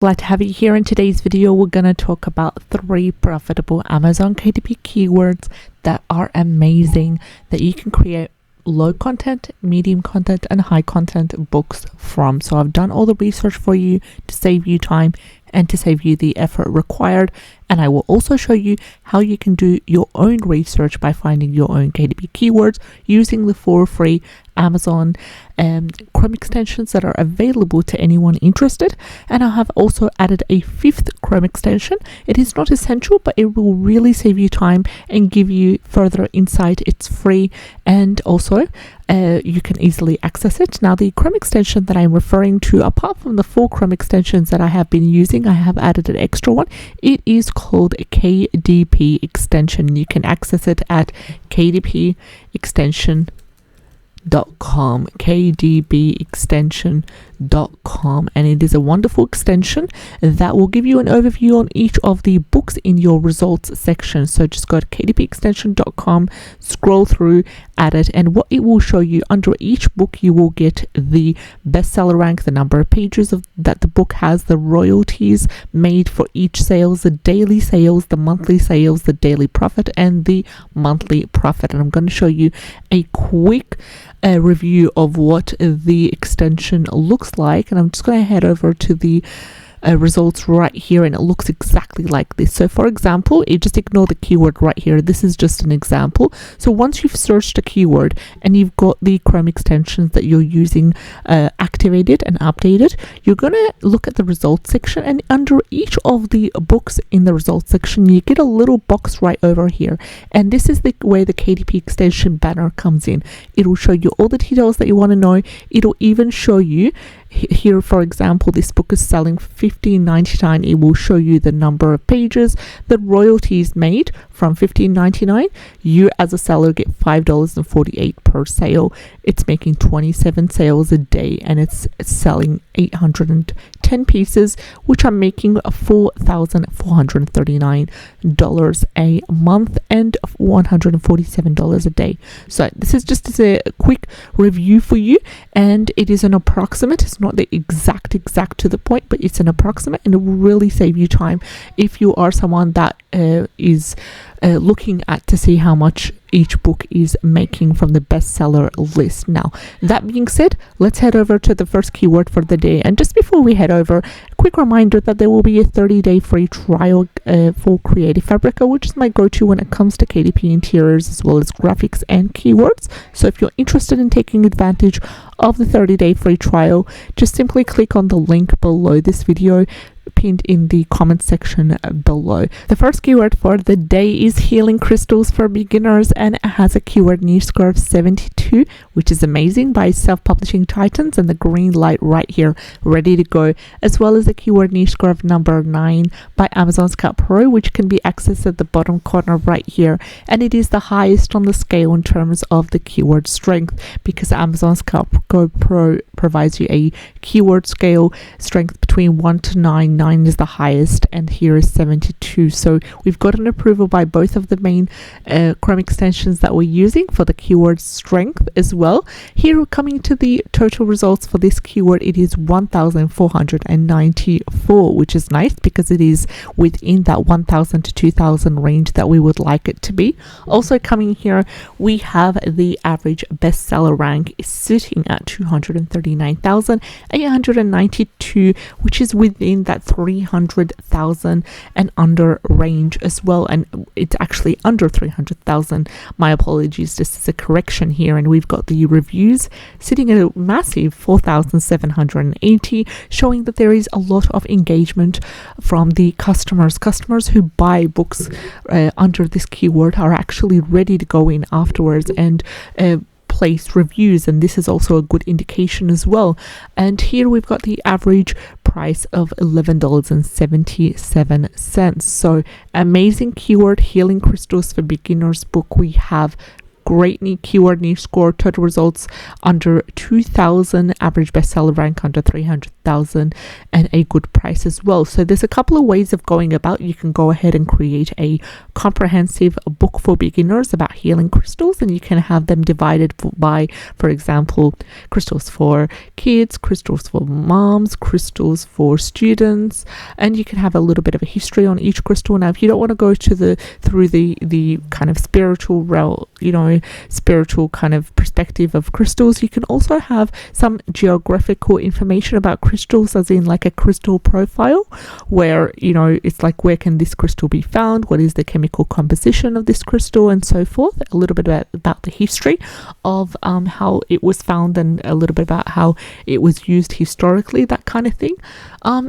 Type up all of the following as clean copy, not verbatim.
Glad to have you here. In today's video, we're going to talk about 3 profitable Amazon KDP keywords that are amazing, that you can create low content, medium content, and high content books from. So I've done all the research for you to save you time and to save you the effort required. And I will also show you how you can do your own research by finding your own KDP keywords using the 4 free Amazon Chrome extensions that are available to anyone interested. And I have also added a 5th Chrome extension. It is not essential, but it will really save you time and give you further insight. It's free, and also you can easily access it. Now, the Chrome extension that I'm referring to, apart from the 4 Chrome extensions that I have been using, I have added an extra one. It is called a KDP extension. You can access it at kdpextension.com, kdpextension.com, and it is a wonderful extension that will give you an overview on each of the books in your results section. So just go to kdpextension.com, scroll through, add it, and what it will show you under each book, you will get the bestseller rank, the number of pages that the book has, the royalties made for each sales, the daily sales, the monthly sales, the daily profit, and the monthly profit. And I'm going to show you a quick review of what the extension looks like, and I'm just going to head over to the results right here, and it looks exactly like this. So for example, just ignore the keyword right here. This is just an example. So once you've searched a keyword and you've got the Chrome extensions that you're using activated and updated, you're going to look at the results section, and under each of the books in the results section, you get a little box right over here, and this is the way the KDP extension banner comes in. It will show you all the details that you want to know. It'll even show you here, for example, this book is selling $15.99. It will show you the number of pages, the royalties made from $15.99. You as a seller get $5.48 per sale. It's making 27 sales a day, and it's selling 810 pieces, which are making $4,439 a month and $147 a day. So this is just a quick review for you, and it is an approximate. It's not the exact to the point, but it's an approximate, and it will really save you time if you are someone that is looking at to see how much each book is making from the bestseller list. Now, that being said, let's head over to the first keyword for the day. And just before we head over, a quick reminder that there will be a 30-day free trial for Creative Fabrica, which is my go-to when it comes to KDP interiors as well as graphics and keywords. So if you're interested in taking advantage of the 30-day free trial, just simply click on the link below this video, pinned in the comment section below. The first keyword for the day is healing crystals for beginners, and it has a keyword niche score of 72, which is amazing, by self-publishing titans, and the green light right here ready to go, as well as a keyword niche score of number 9 by Amazon Scout Pro, which can be accessed at the bottom corner right here, and it is the highest on the scale in terms of the keyword strength, because Amazon Scout Pro provides you a keyword scale strength between 1 to 9. 9 is the highest, and here is 72. So we've got an approval by both of the main Chrome extensions that we're using for the keyword strength as well. Here, coming to the total results for this keyword, it is 1,494, which is nice because it is within that 1,000 to 2,000 range that we would like it to be. Also coming here, we have the average bestseller rank is sitting at 239,892, which is within that 300,000 and under range as well, and it's actually under 300,000. My apologies, this is a correction here, and we've got the reviews sitting at a massive 4,780, showing that there is a lot of engagement from the customers who buy books under this keyword are actually ready to go in afterwards and place reviews, and this is also a good indication as well. And here we've got the average price of $11.77. So amazing keyword, healing crystals for beginners book. We have great keyword niche score, total results under 2,000, average bestseller rank under 300,000, and a good price as well. So there's a couple of ways of going about. You can go ahead and create a comprehensive book for beginners about healing crystals, and you can have them divided by, for example, crystals for kids, crystals for moms, crystals for students, and you can have a little bit of a history on each crystal. Now, if you don't want to go to through the kind of spiritual realm, spiritual kind of perspective of crystals, you can also have some geographical information about crystals, as in like a crystal profile, where it's like, where can this crystal be found, what is the chemical composition of this crystal, and so forth. A little bit about the history of how it was found, and a little bit about how it was used historically, that kind of thing.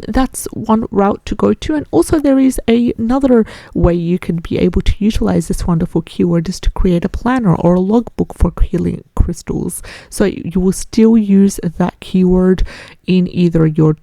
That's one route to go to. And also there is another way you can be able to utilize this wonderful keyword, is to create a planner or a logbook for healing crystals. So you will still use that keyword in either your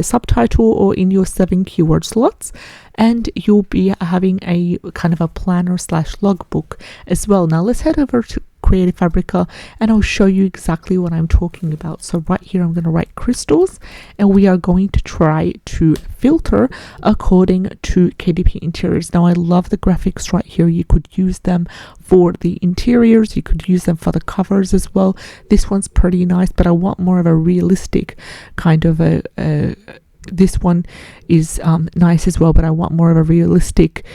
subtitle or in your 7 keyword slots, and you'll be having a kind of a planner / logbook as well. Now let's head over to Creative Fabrica and I'll show you exactly what I'm talking about. So right here I'm going to write crystals, and we are going to try to filter according to KDP interiors. Now I love the graphics right here. You could use them for the interiors, you could use them for the covers as well. This one's pretty nice, but I want more of a realistic kind of this one is nice as well, but I want more of a realistic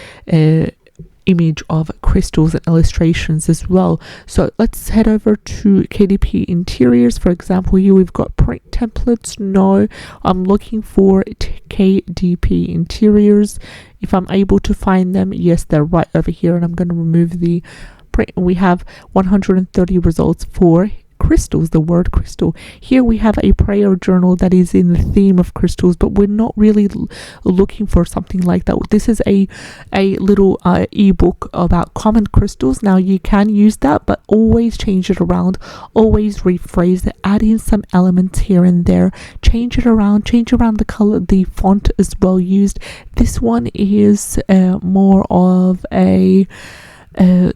image of crystals and illustrations as well. So let's head over to KDP interiors. For example, here we've got print templates. No, I'm looking for KDP interiors. If I'm able to find them, yes, they're right over here, and I'm going to remove the print. We have 130 results for crystals, the word crystal. Here we have a prayer journal that is in the theme of crystals, but we're not really looking for something like that. This is a little ebook about common crystals. Now you can use that, but always change it around, always rephrase it, add in some elements here and there, change around the color, the font as well used. This one is more of a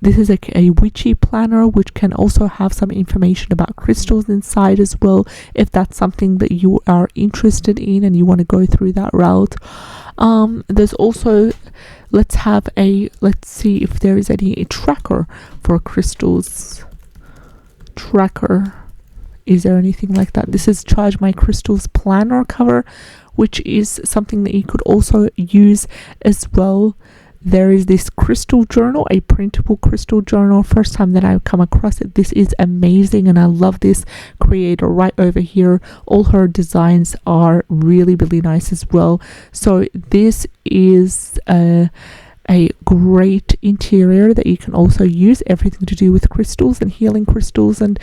this is a witchy planner, which can also have some information about crystals inside as well, if that's something that you are interested in and you want to go through that route. There's also, let's see if there is any tracker for crystals. Tracker, is there anything like that? This is Charge My Crystals planner cover, which is something that you could also use as well. There is this crystal journal, a printable crystal journal. First time that I've come across it. This is amazing, and I love this creator right over here. All her designs are really, really nice as well. So this is a great interior that you can also use, everything to do with crystals and healing crystals and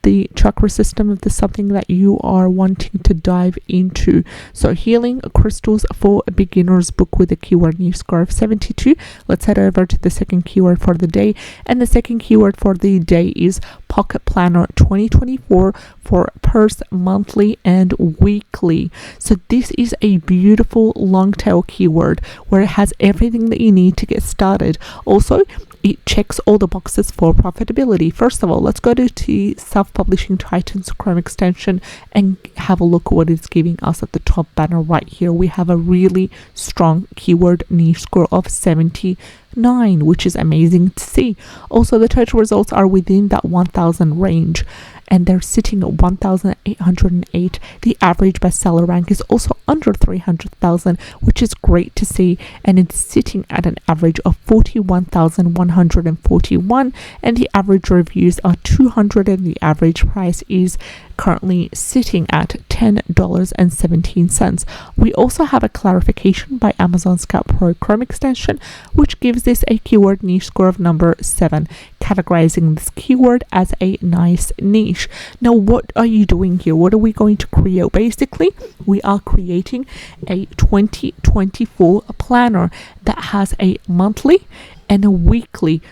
the chakra system, if there's something that you are wanting to dive into. So healing crystals for a beginner's book with a keyword niche score of 72. Let's head over to the second keyword for the day, and the second keyword for the day is Pocket Planner 2024 for purse monthly and weekly. So this is a beautiful long tail keyword where it has everything that you need to get started. Also, it checks all the boxes for profitability. First of all, let's go to the Self-Publishing Titans Chrome extension and have a look at what it's giving us at the top banner right here. We have a really strong keyword niche score of 79, which is amazing to see. Also, the total results are within that 1,000 range, and they're sitting at 1,808. The average bestseller rank is also under 300,000, which is great to see, and it's sitting at an average of 41,141, and the average reviews are 200, and the average price is currently sitting at $10.17. We also have a clarification by Amazon Scout Pro Chrome extension, which gives this a keyword niche score of number 7, categorizing this keyword as a nice niche. Now, what are you doing here? What are we going to create? Basically, we are creating a 2024 planner that has a monthly and a weekly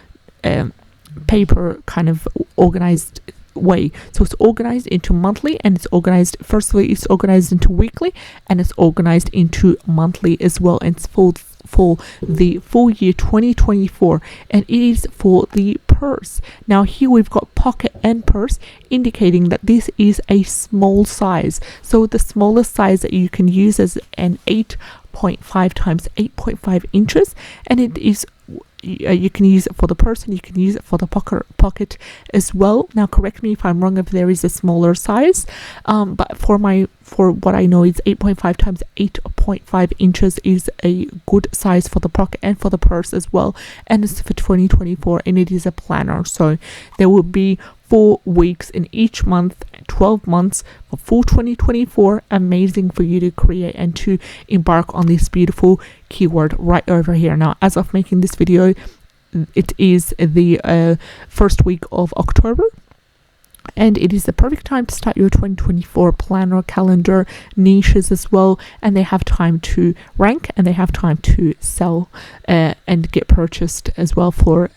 paper kind of organized way. So it's organized into monthly, and it's organized, firstly it's organized into weekly, and it's organized into monthly as well, and it's for the full year 2024, and it is for the purse. Now here we've got pocket and purse, indicating that this is a small size. So the smallest size that you can use is an 8.5 times 8.5 inches, and it is you can use it for the purse and you can use it for the pocket as well. Now correct me if I'm wrong if there is a smaller size, but for what I know, it's 8.5 times 8.5 inches is a good size for the pocket and for the purse as well, and it's for 2024, and it is a planner. So there will be 4 weeks in each month, 12 months for full 2024. Amazing for you to create and to embark on this beautiful keyword right over here. Now, as of making this video, it is the first week of October, and it is the perfect time to start your 2024 planner calendar niches as well, and they have time to rank and they have time to sell and get purchased as well for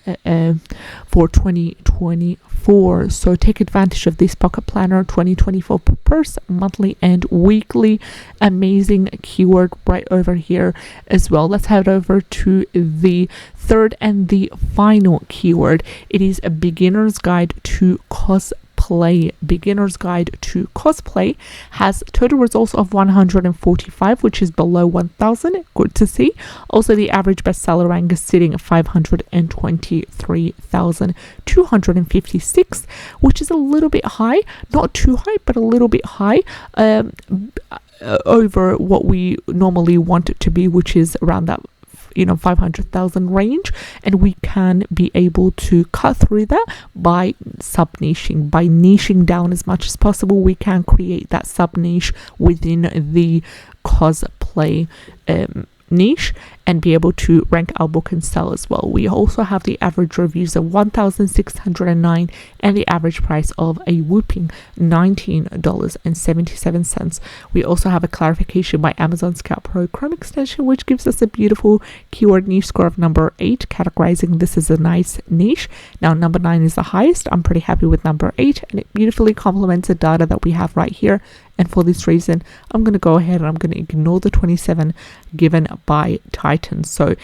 2024. So take advantage of this pocket planner 2024 purse, monthly and weekly. Amazing keyword right over here as well. Let's head over to the third and the final keyword. It is a beginner's guide to cosplay. Beginner's guide to cosplay has total results of 145, which is below 1,000. Good to see. Also, the average bestseller rank is sitting at 523,256, which is a little bit high, not too high, but a little bit high, over what we normally want it to be, which is around that 500,000 range, and we can be able to cut through that by sub-niching, by niching down as much as possible. We can create that sub-niche within the cosplay niche and be able to rank our book and sell as well. We also have the average reviews of 1,609 and the average price of a whooping $19.77. We also have a clarification by Amazon Scout Pro Chrome extension, which gives us a beautiful keyword niche score of number 8, categorizing this as a nice niche. Now number 9 is the highest. I'm pretty happy with number 8, and it beautifully complements the data that we have right here. And for this reason, I'm going to go ahead and I'm going to ignore the 27 given by Titan. So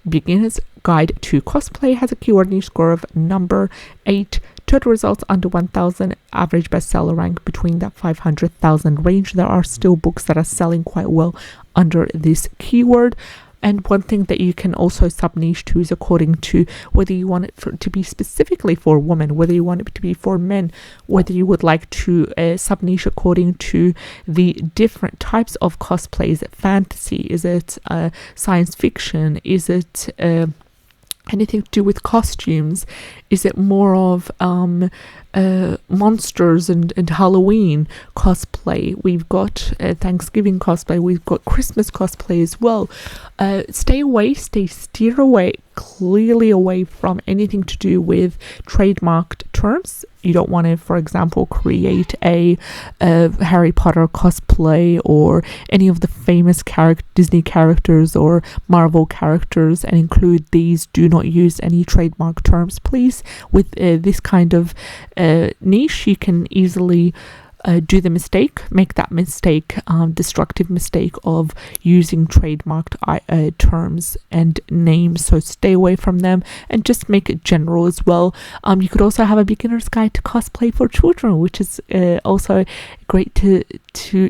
Beginner's Guide to Cosplay has a keyword niche score of number 8. Total results under 1,000. Average bestseller rank between that 500,000 range. There are still books that are selling quite well under this keyword. And one thing that you can also sub-niche to is according to whether you want it to be specifically for women, whether you want it to be for men, whether you would like to sub-niche according to the different types of cosplay. Is it fantasy? Is it science fiction? Is it anything to do with costumes? Is it more of monsters and Halloween cosplay? We've got Thanksgiving cosplay. We've got Christmas cosplay as well. Steer clearly away from anything to do with trademarked terms. You don't want to, for example, create a Harry Potter cosplay or any of the famous Disney characters or Marvel characters and include these. Do not use any trademark terms, please. With this kind of niche, you can easily make that destructive mistake of using trademarked terms and names. So stay away from them and just make it general as well. You could also have a beginner's guide to cosplay for children, which is also great to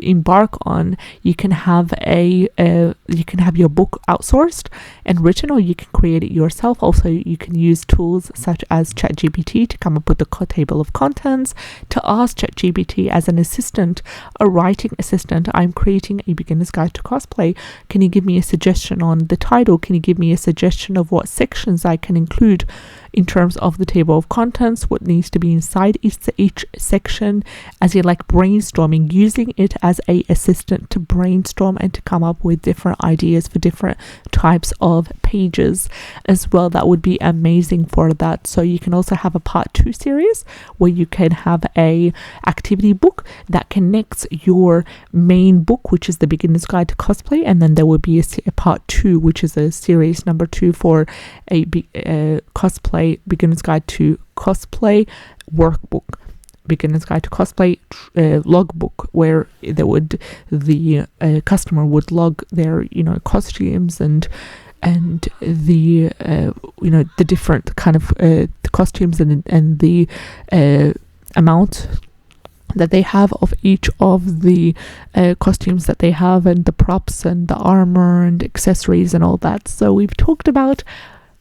embark on. You can have your book outsourced and written, or you can create it yourself. Also, you can use tools such as ChatGPT to come up with the table of contents, to ask ChatGPT as an assistant, a writing assistant, I'm creating a beginner's guide to cosplay. Can you give me a suggestion on the title? Can you give me a suggestion of what sections I can include in terms of the table of contents, what needs to be inside each section, as you like brainstorming, using it as a assistant to brainstorm and to come up with different ideas for different types of pages as well. That would be amazing for that. So you can also have a part 2 series where you can have a activity book that connects your main book, which is the beginner's guide to cosplay, and then there will be a part 2, which is a series number 2 for a cosplay beginner's guide to cosplay workbook, beginner's guide to cosplay logbook, where the customer would log their costumes and and the the different kind of the costumes and the amount that they have of each of the costumes that they have, and the props and the armor and accessories and all that. So we've talked about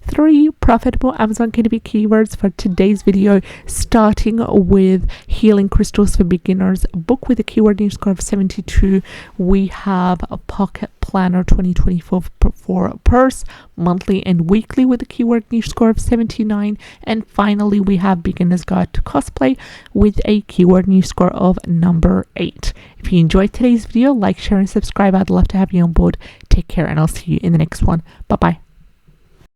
3 profitable Amazon KDP keywords for today's video, starting with healing crystals for beginners. Book with a keyword niche score of 72. We have a pocket planner 2024 for a purse, monthly and weekly with a keyword niche score of 79. And finally, we have beginner's guide to cosplay with a keyword niche score of number 8. If you enjoyed today's video, like, share and subscribe. I'd love to have you on board. Take care, and I'll see you in the next one. Bye bye.